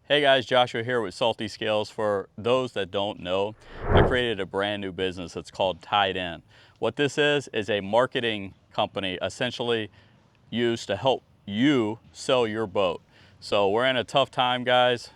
Hey guys, Joshua here with Salty Scales. For those that don't know, I created a brand new business that's called Tied In. What this is a marketing company essentially used to help you sell your boat. So we're in a tough time, guys.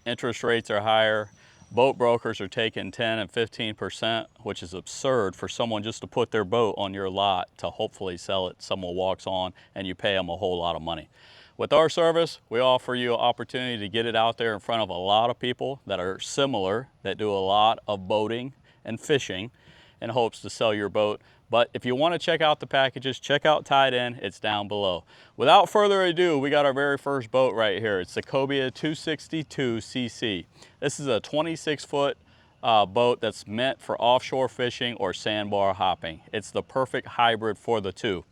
Interest rates are higher. Boat brokers are taking 10 and 15%, which is absurd for someone just to put their boat on your lot to hopefully sell it. Someone walks on and you pay them a whole lot of money. With our service, we offer you an opportunity to get it out there in front of a lot of people that are similar, that do a lot of boating and fishing in hopes to sell your boat. But if you want to check out the packages, check out Tied In, it's down below. Without further ado, we got our very first boat right here. It's the Cobia 262CC. This is a 26-foot boat that's meant for offshore fishing or sandbar hopping. It's the perfect hybrid for the two.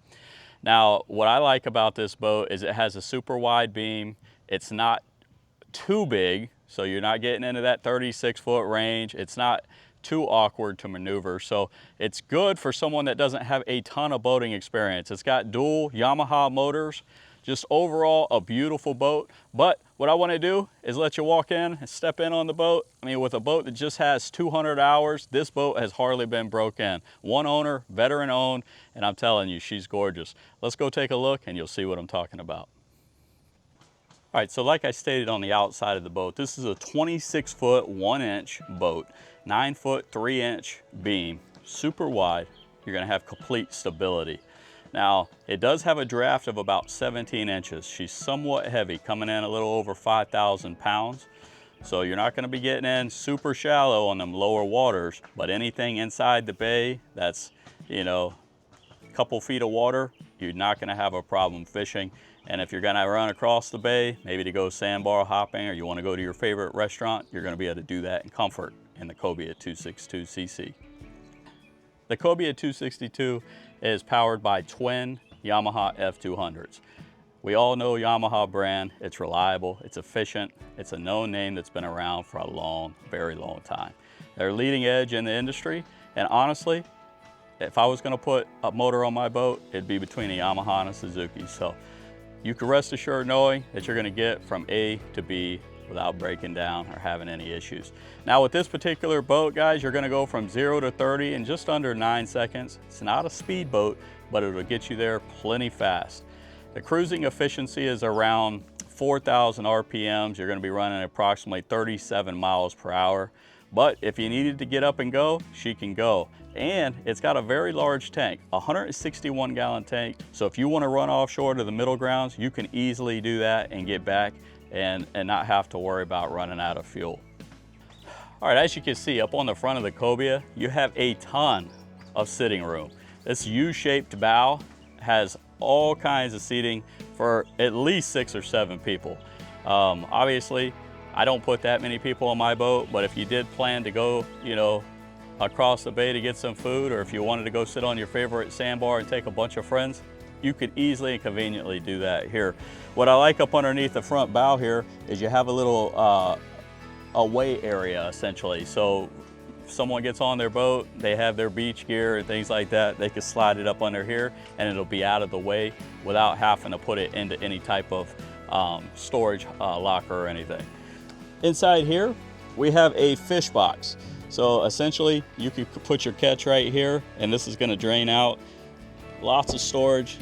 Now, what I like about this boat is it has a super wide beam. It's not too big, so you're not getting into that 36-foot range. It's not too awkward to maneuver, so it's good for someone that doesn't have a ton of boating experience. It's got dual Yamaha motors. Just overall a beautiful boat. But what I want to do is let you walk in and step in on the boat. I mean, with a boat that just has 200 hours, this boat has hardly been broke in. One owner, veteran owned, and I'm telling you, she's gorgeous. Let's go take a look and you'll see what I'm talking about. All right, so like I stated on the outside of the boat, this is a 26-foot, 1-inch boat, 9-foot, 3-inch beam, super wide. You're gonna have complete stability. Now, it does have a draft of about 17 inches. She's somewhat heavy, coming in a little over 5,000 pounds. So you're not gonna be getting in super shallow on them lower waters, but anything inside the bay that's, you know, a couple feet of water, you're not gonna have a problem fishing. And if you're gonna run across the bay, maybe to go sandbar hopping, or you wanna go to your favorite restaurant, you're gonna be able to do that in comfort in the Cobia 262CC. The Cobia 262 is powered by twin Yamaha F200s. We all know Yamaha brand. It's reliable, it's efficient, it's a known name that's been around for a long, very long time. They're leading edge in the industry, and honestly, if I was gonna put a motor on my boat, it'd be between a Yamaha and a Suzuki. So you can rest assured knowing that you're gonna get from A to B without breaking down or having any issues. Now with this particular boat, guys, you're gonna go from 0 to 30 in just under 9 seconds. It's not a speed boat, but it'll get you there plenty fast. The cruising efficiency is around 4,000 RPMs. You're gonna be running approximately 37 miles per hour. But if you needed to get up and go, she can go. And it's got a very large tank, a 161-gallon tank. So if you wanna run offshore to the middle grounds, you can easily do that and get back and not have to worry about running out of fuel. All right, as you can see up on the front of the Kobia, you have a ton of sitting room. This U-shaped bow has all kinds of seating for at least 6 or 7 people. Obviously, I don't put that many people on my boat, but if you did plan to go, you know, across the bay to get some food, or if you wanted to go sit on your favorite sandbar and take a bunch of friends, you could easily and conveniently do that here. What I like up underneath the front bow here is you have a little away area essentially. So if someone gets on their boat, they have their beach gear and things like that, they can slide it up under here and it'll be out of the way without having to put it into any type of storage locker or anything. Inside here, we have a fish box. So essentially you could put your catch right here and this is gonna drain out. Lots of storage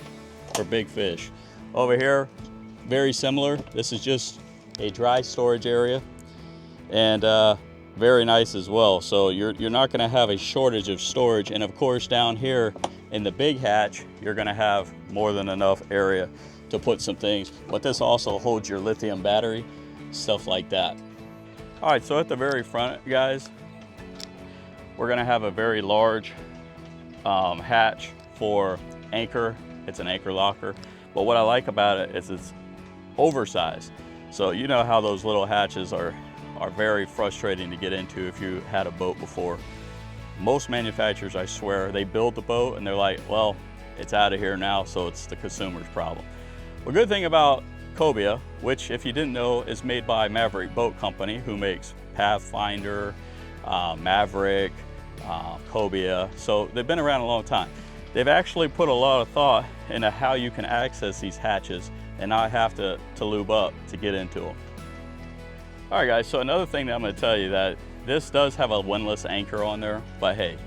for big fish. Over here, very similar. This is just a dry storage area and very nice as well. So you're not gonna have a shortage of storage. And of course down here in the big hatch, you're gonna have more than enough area to put some things. But this also holds your lithium battery, stuff like that. All right, so at the very front, guys, we're gonna have a very large hatch for anchor. It's an anchor locker. But what I like about it is it's oversized. So you know how those little hatches are very frustrating to get into if you had a boat before. Most manufacturers, I swear, they build the boat and they're like, well, it's out of here now, so it's the consumer's problem. The good thing about Kobia, which if you didn't know is made by Maverick Boat Company, who makes Pathfinder, Maverick, Kobia, so they've been around a long time. They've actually put a lot of thought into how you can access these hatches and not have to lube up to get into them. All right guys, so another thing that I'm gonna tell you, that this does have a windlass anchor on there, but hey,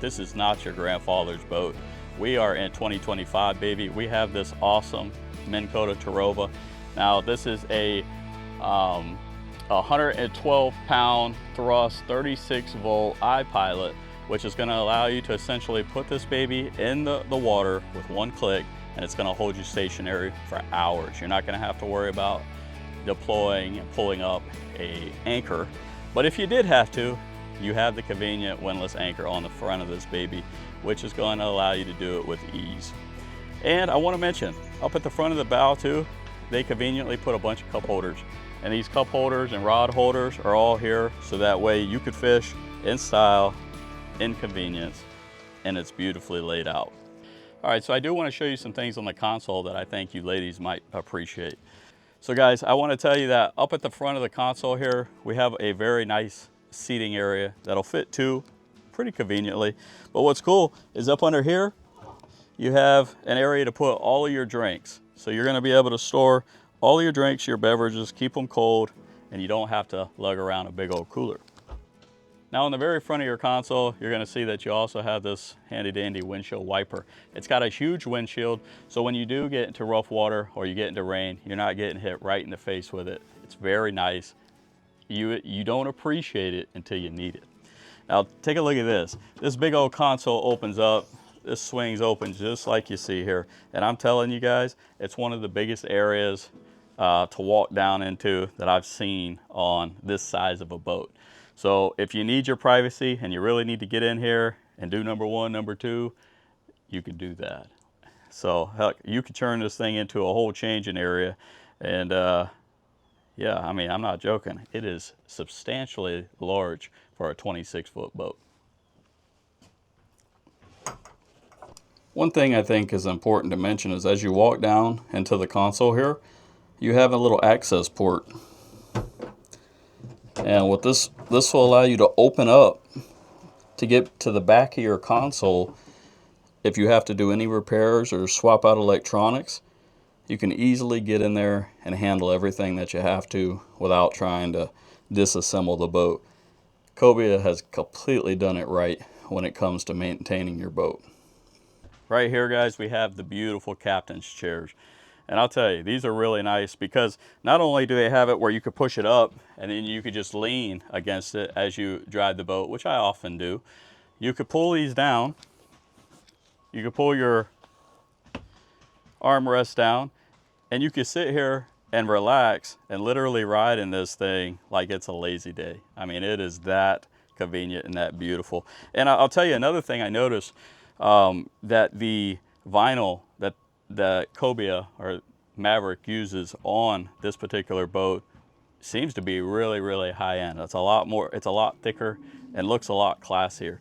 this is not your grandfather's boat. We are in 2025, baby. We have this awesome Minn Kota Tarova. Now this is a 112 pound thrust, 36 volt iPilot, which is gonna allow you to essentially put this baby in the water with one click, and it's gonna hold you stationary for hours. You're not gonna have to worry about deploying and pulling up a anchor. But if you did have to, you have the convenient windlass anchor on the front of this baby, which is going to allow you to do it with ease. And I want to mention, up at the front of the bow too, they conveniently put a bunch of cup holders. And these cup holders and rod holders are all here, so that way you could fish in style, in convenience, and it's beautifully laid out. All right, so I do want to show you some things on the console that I think you ladies might appreciate. So guys, I want to tell you that up at the front of the console here, we have a very nice seating area that'll fit two pretty conveniently. But what's cool is up under here, you have an area to put all of your drinks. So you're going to be able to store all of your drinks, your beverages, keep them cold, and you don't have to lug around a big old cooler. Now on the very front of your console, you're going to see that you also have this handy dandy windshield wiper. It's got a huge windshield, so when you do get into rough water or you get into rain, you're not getting hit right in the face with it. It's very nice. You don't appreciate it until you need it. Now take a look at this. This big old console opens up. This swings open just like you see here. And I'm telling you guys, it's one of the biggest areas to walk down into that I've seen on this size of a boat. So if you need your privacy and you really need to get in here and do number one, number two, you can do that. So heck, you could turn this thing into a whole changing area. And yeah, I mean, I'm not joking. It is substantially large for a 26-foot boat. One thing I think is important to mention is as you walk down into the console here, you have a little access port. And what this will allow you to open up to get to the back of your console. If you have to do any repairs or swap out electronics, you can easily get in there and handle everything that you have to without trying to disassemble the boat. Kobia has completely done it right when it comes to maintaining your boat. Right here, guys, we have the beautiful captain's chairs. And I'll tell you, these are really nice because not only do they have it where you could push it up and then you could just lean against it as you drive the boat, which I often do. You could pull these down. You could pull your armrest down and you could sit here and relax and literally ride in this thing like it's a lazy day. I mean, it is that convenient and that beautiful. And I'll tell you another thing I noticed, that the vinyl that the Kobia or Maverick uses on this particular boat seems to be really, really high end. It's a lot thicker and looks a lot classier.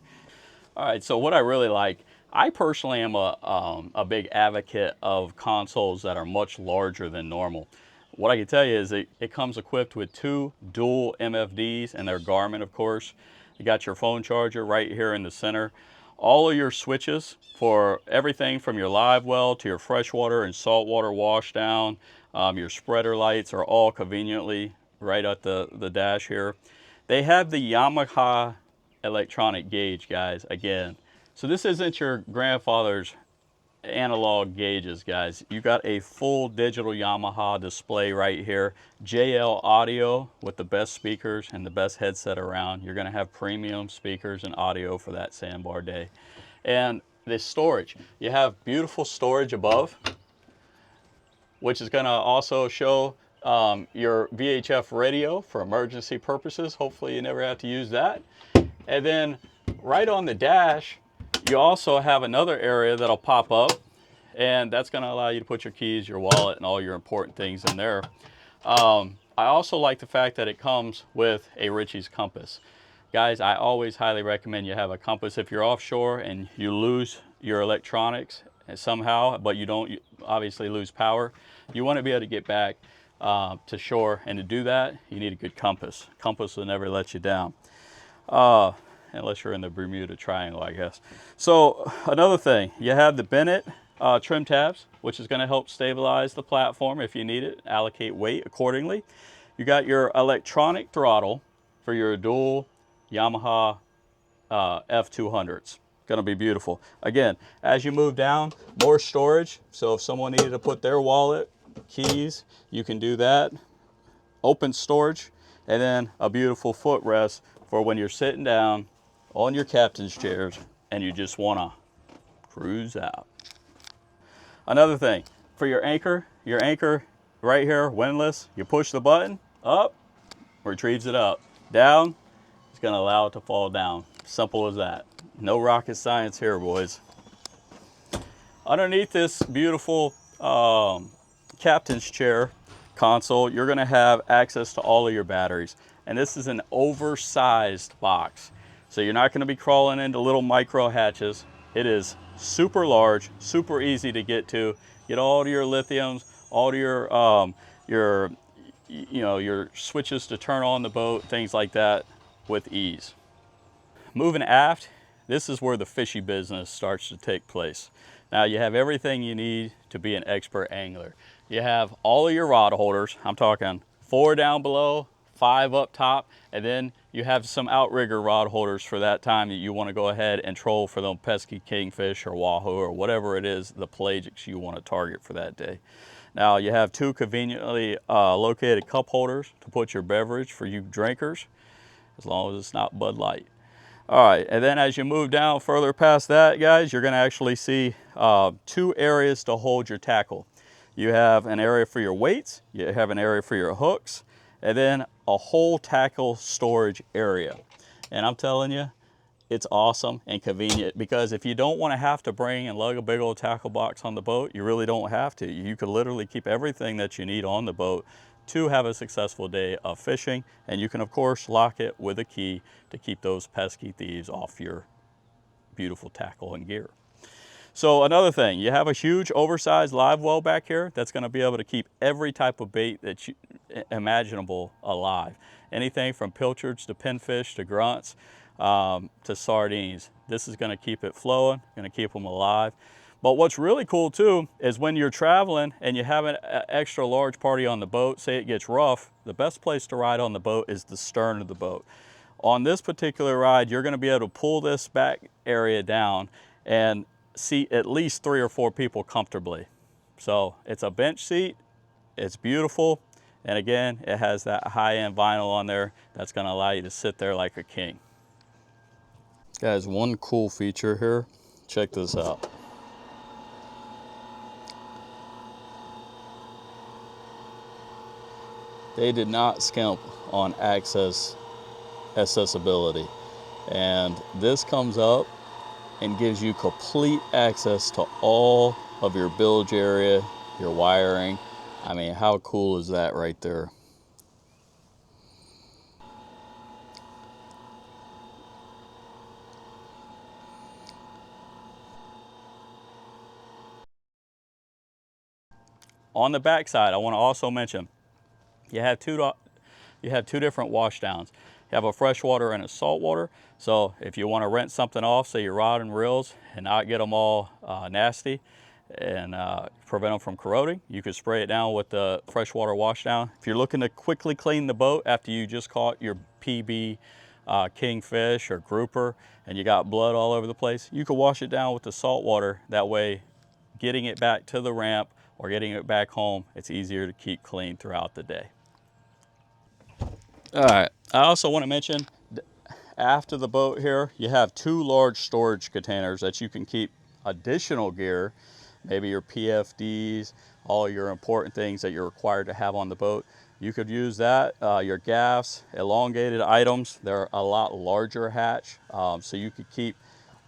All right, so what I really like, I personally am a big advocate of consoles that are much larger than normal. What I can tell you is it comes equipped with two dual MFDs and their Garmin, of course. You got your phone charger right here in the center. All of your switches for everything from your live well to your freshwater and saltwater wash down, your spreader lights are all conveniently right at the dash here. They have the Yamaha electronic gauge, guys, again. So this isn't your grandfather's analog gauges, guys. You got a full digital Yamaha display right here. JL audio with the best speakers and the best headset around. You're gonna have premium speakers and audio for that sandbar day. And the storage, you have beautiful storage above, which is gonna also show your VHF radio for emergency purposes. Hopefully you never have to use that. And then right on the dash, you also have another area that'll pop up, and that's going to allow you to put your keys, your wallet, and all your important things in there. I also like the fact that it comes with a Ritchie's compass. Guys, I always highly recommend you have a compass. If you're offshore and you lose your electronics somehow, but you don't obviously lose power, you want to be able to get back to shore, and to do that, you need a good compass. Compass will never let you down. Unless you're in the Bermuda Triangle, I guess. So another thing, you have the Bennett trim tabs, which is going to help stabilize the platform if you need it, allocate weight accordingly. You got your electronic throttle for your dual Yamaha F200s. Gonna be beautiful. Again, as you move down, more storage. So if someone needed to put their wallet, keys, you can do that. Open storage, and then a beautiful footrest for when you're sitting down on your captain's chairs and you just wanna cruise out. Another thing, for your anchor right here, windlass, you push the button, up, retrieves it up. Down, it's gonna allow it to fall down. Simple as that. No rocket science here, boys. Underneath this beautiful captain's chair console, you're gonna have access to all of your batteries. And this is an oversized box. So you're not gonna be crawling into little micro hatches. It is super large, super easy to get to. Get all to your lithiums, all to your your switches to turn on the boat, things like that with ease. Moving aft, this is where the fishy business starts to take place. Now you have everything you need to be an expert angler. You have all of your rod holders. I'm talking 4 down below, 5 up top, and then you have some outrigger rod holders for that time that you want to go ahead and troll for them pesky kingfish or wahoo or whatever it is, the pelagics you want to target for that day. Now you have 2 conveniently located cup holders to put your beverage for you drinkers, as long as it's not Bud Light. All right, and then as you move down further past that, guys, you're gonna actually see 2 areas to hold your tackle. You have an area for your weights, you have an area for your hooks, and then a whole tackle storage area. And I'm telling you, it's awesome and convenient, because if you don't want to have to bring and lug a big old tackle box on the boat, you really don't have to. You could literally keep everything that you need on the boat to have a successful day of fishing, and you can of course lock it with a key to keep those pesky thieves off your beautiful tackle and gear. So another thing, you have a huge oversized live well back here that's going to be able to keep every type of bait that you imaginable alive. Anything from pilchards to pinfish to grunts to sardines. This is going to keep it flowing, going to keep them alive. But what's really cool too is when you're traveling and you have an extra large party on the boat, say it gets rough, the best place to ride on the boat is the stern of the boat. On this particular ride, you're going to be able to pull this back area down and seat at least 3 or 4 people comfortably. So it's a bench seat, it's beautiful, and again, it has that high-end vinyl on there that's going to allow you to sit there like a king. Guys, one cool feature here, check this out. They did not skimp on accessibility, and this comes up and gives you complete access to all of your bilge area, your wiring. I mean, how cool is that right there? On the back side, I want to also mention, you have two different wash downs. You have a freshwater and a saltwater. So if you want to rinse something off, say your rod and reels, and not get them all nasty and prevent them from corroding, you could spray it down with the freshwater wash down. If you're looking to quickly clean the boat after you just caught your PB kingfish or grouper and you got blood all over the place, you could wash it down with the saltwater. That way, getting it back to the ramp or getting it back home, it's easier to keep clean throughout the day. All right, I also want to mention, after the boat here, you have 2 large storage containers that you can keep additional gear, maybe your PFDs, all your important things that you're required to have on the boat. You could use that, your gaffs, elongated items. They're a lot larger hatch, so you could keep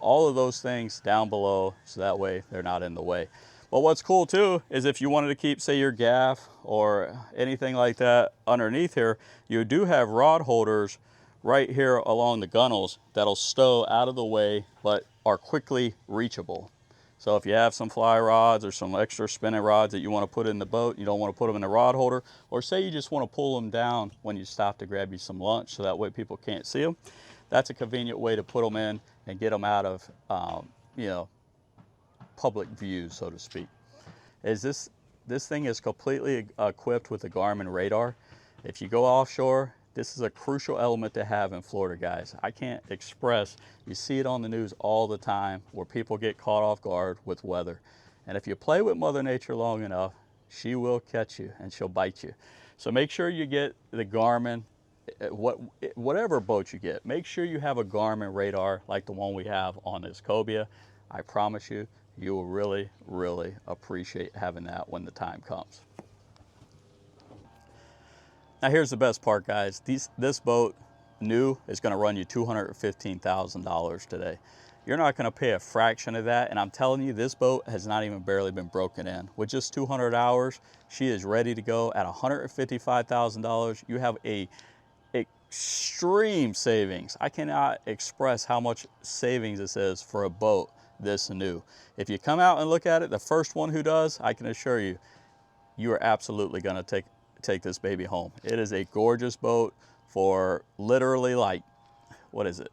all of those things down below, so that way they're not in the way. But what's cool too is if you wanted to keep, say, your gaff or anything like that underneath here, you do have rod holders right here along the gunnels that'll stow out of the way but are quickly reachable. So if you have some fly rods or some extra spinning rods that you want to put in the boat, you don't want to put them in the rod holder, or say you just want to pull them down when you stop to grab you some lunch so that way people can't see them, that's a convenient way to put them in and get them out of public view, so to speak. Is this thing is completely equipped with a Garmin radar, If you go offshore, this is a crucial element to have in Florida, guys. I can't express, you see it on the news all the time where people get caught off guard with weather. And if you play with Mother Nature long enough, she will catch you and she'll bite you. So make sure you get the Garmin, whatever boat you get, make sure you have a Garmin radar like the one we have on this Kobia. I promise you, you will really, really appreciate having that when the time comes. Now here's the best part, guys. This boat, new, is gonna run you $215,000 today. You're not gonna pay a fraction of that, and I'm telling you, this boat has not even barely been broken in. With just 200 hours, she is ready to go at $155,000. You have a extreme savings. I cannot express how much savings this is for a boat this new. If you come out and look at it, the first one who does, I can assure you, you are absolutely gonna take this baby home. It is a gorgeous boat for literally like, what is it,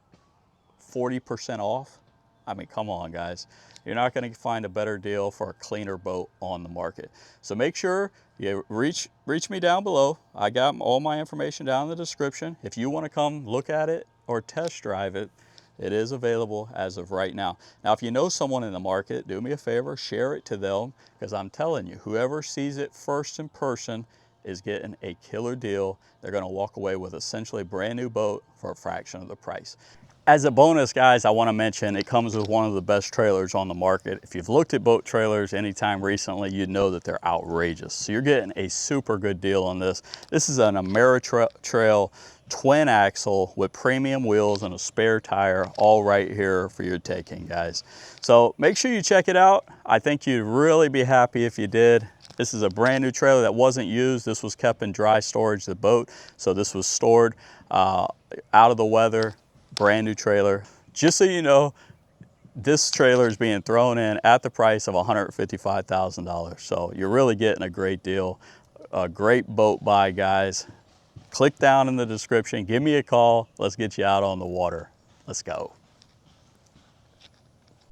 40% off? I mean, come on, guys. You're not gonna find a better deal for a cleaner boat on the market. So make sure you reach me down below. I got all my information down in the description. If you wanna come look at it or test drive it, it is available as of right now. Now, if you know someone in the market, do me a favor, share it to them, because I'm telling you, whoever sees it first in person is getting a killer deal. They're gonna walk away with essentially a brand new boat for a fraction of the price. As a bonus, guys, I wanna mention it comes with one of the best trailers on the market. If you've looked at boat trailers anytime recently, you know that they're outrageous. So you're getting a super good deal on this. This is an Ameritrail twin axle with premium wheels and a spare tire, all right here for your taking, guys. So make sure you check it out. I think you'd really be happy if you did. This is a brand new trailer that wasn't used. This was kept in dry storage, the boat. So this was stored out of the weather, brand new trailer. Just so you know, this trailer is being thrown in at the price of $155,000. So you're really getting a great deal, a great boat buy, guys. Click down in the description, give me a call. Let's get you out on the water. Let's go.